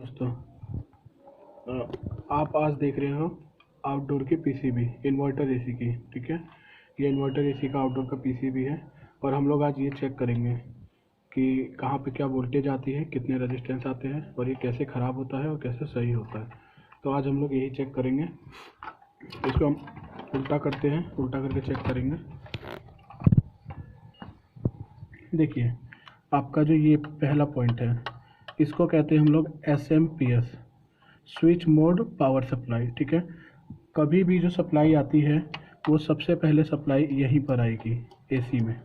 दोस्तों, आप आज देख रहे हो आउटडोर की पीसीबी इन्वर्टर एसी की। ठीक है, ये इन्वर्टर एसी का आउटडोर का पीसीबी है और हम लोग आज ये चेक करेंगे कि कहाँ पे क्या वोल्टेज आती है, कितने रेजिस्टेंस आते हैं और ये कैसे ख़राब होता है और कैसे सही होता है। तो आज हम लोग यही चेक करेंगे। इसको हम उल्टा करते हैं, उल्टा करके चेक करेंगे। देखिए, आपका जो ये पहला पॉइंट है, इसको कहते हैं हम लोग SMPS, switch mode power supply. ठीक है, कभी भी जो सप्लाई आती है वो सबसे पहले सप्लाई यहीं पर आएगी एसी में,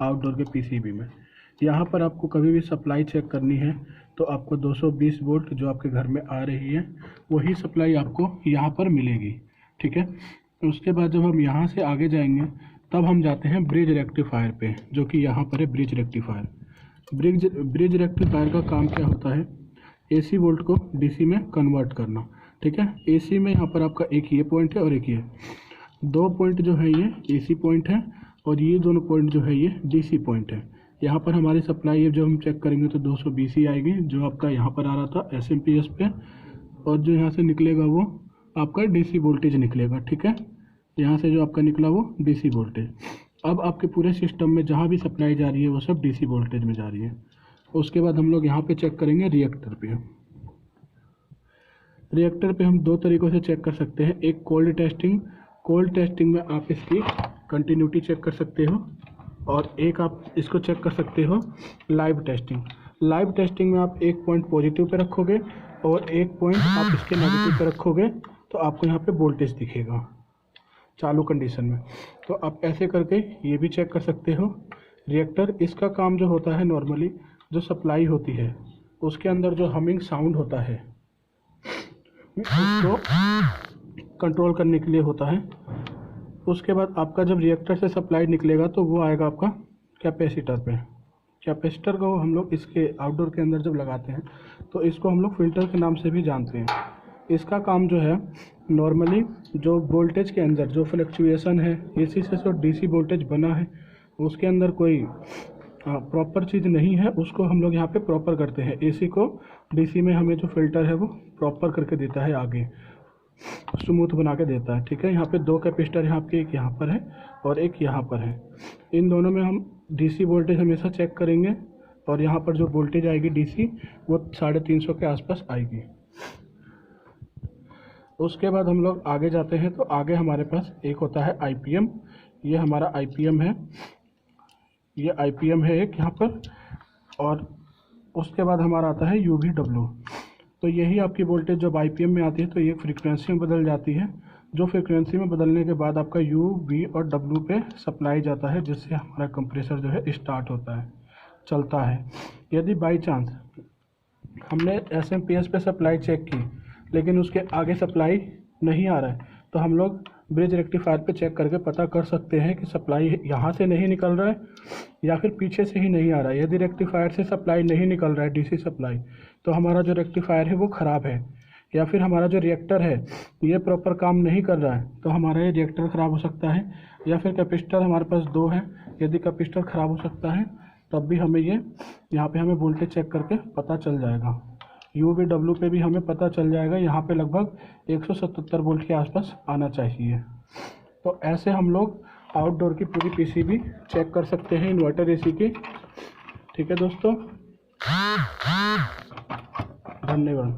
आउटडोर के पीसीबी में। यहाँ पर आपको कभी भी सप्लाई चेक करनी है तो आपको 220 वोल्ट जो आपके घर में आ रही है वही सप्लाई आपको यहाँ पर मिलेगी। ठीक है, उसके बाद जब हम यहाँ से आगे जाएंगे तब हम जाते हैं ब्रिज रेक्टिफायर पे, जो कि यहाँ पर है ब्रिज रेक्टिफायर। ब्रिज रेक्टिफायर का काम क्या होता है? एसी वोल्ट को डीसी में कन्वर्ट करना। ठीक है, एसी में यहाँ पर आपका एक ये पॉइंट है और एक ये, दो पॉइंट जो है ये एसी पॉइंट है और ये दोनों पॉइंट जो है ये डीसी पॉइंट है। यहाँ पर हमारी सप्लाई है, जो हम चेक करेंगे तो 220 ही आएगी, जो आपका यहाँ पर आ रहा था SMPS पे, और जो यहाँ से निकलेगा वो आपका डीसी वोल्टेज निकलेगा। ठीक है, यहाँ से जो आपका निकला वो डीसी वोल्टेज। अब आपके पूरे सिस्टम में जहाँ भी सप्लाई जा रही है वो सब डीसी वोल्टेज में जा रही है। उसके बाद हम लोग यहाँ पे चेक करेंगे रिएक्टर पे। रिएक्टर पे हम दो तरीक़ों से चेक कर सकते हैं। एक कोल्ड टेस्टिंग में आप इसकी कंटिन्यूटी चेक कर सकते हो, और एक आप इसको चेक कर सकते हो लाइव टेस्टिंग में आप एक पॉइंट पॉजिटिव पे रखोगे और एक पॉइंट आप इसके नेगेटिव पे रखोगे तो आपको यहाँ पे वोल्टेज दिखेगा चालू कंडीशन में। तो आप ऐसे करके ये भी चेक कर सकते हो। रिएक्टर, इसका काम जो होता है, नॉर्मली जो सप्लाई होती है उसके अंदर जो हमिंग साउंड होता है उसको कंट्रोल करने के लिए होता है। उसके बाद आपका जब रिएक्टर से सप्लाई निकलेगा तो वो आएगा आपका कैपेसिटर पे। कैपेसिटर को हम लोग इसके आउटडोर के अंदर जब लगाते हैं तो इसको हम लोग फिल्टर के नाम से भी जानते हैं। इसका काम जो है, नॉर्मली जो वोल्टेज के अंदर जो फ्लक्चुएशन है, एसी से जो डीसी वोल्टेज बना है उसके अंदर कोई प्रॉपर चीज़ नहीं है, उसको हम लोग यहाँ पे प्रॉपर करते हैं। एसी को डीसी में हमें जो फिल्टर है वो प्रॉपर करके देता है, आगे स्मूथ बना के देता है। ठीक है, यहाँ पे दो कैपेसिटर यहाँ पे, एक यहाँ पर है और एक यहाँ पर है। इन दोनों में हम डीसी वोल्टेज हमेशा चेक करेंगे और यहाँ पर जो वोल्टेज आएगी डीसी वो 350 के आसपास आएगी। उसके बाद हम लोग आगे जाते हैं तो आगे हमारे पास एक होता है IPM। ये हमारा IPM है, ये IPM है एक यहाँ पर। और उसके बाद हमारा आता है UVW। तो यही आपकी वोल्टेज जब IPM में आती है तो ये फ्रीक्वेंसी में बदल जाती है। जो फ्रीक्वेंसी में बदलने के बाद आपका U, V और W पे सप्लाई जाता है, जिससे हमारा कंप्रेसर जो है स्टार्ट होता है, चलता है। यदि बाई चांस हमने SMPS पे सप्लाई चेक की लेकिन उसके आगे सप्लाई नहीं आ रहा है तो हम लोग ब्रिज रेक्टिफायर पे चेक करके पता कर सकते हैं कि सप्लाई यहाँ से नहीं निकल रहा है या फिर पीछे से ही नहीं आ रहा है। यदि रेक्टिफायर से सप्लाई नहीं निकल रहा है डीसी सप्लाई, तो हमारा जो रेक्टिफायर है वो ख़राब है, या फिर हमारा जो रिएक्टर है ये प्रॉपर काम नहीं कर रहा है, तो हमारा ये रिएक्टर ख़राब हो सकता है। या फिर कैपेसिटर हमारे पास दो है, यदि कैपेसिटर ख़राब हो सकता है तब भी हमें ये यहाँ पे हमें वोल्टेज चेक करके पता चल जाएगा। UVW पे भी हमें पता चल जाएगा, यहाँ पे लगभग 177 वोल्ट के आसपास आना चाहिए। तो ऐसे हम लोग आउटडोर की पूरी पीसीबी चेक कर सकते हैं इन्वर्टर एसी की। ठीक है दोस्तों, धन्यवाद।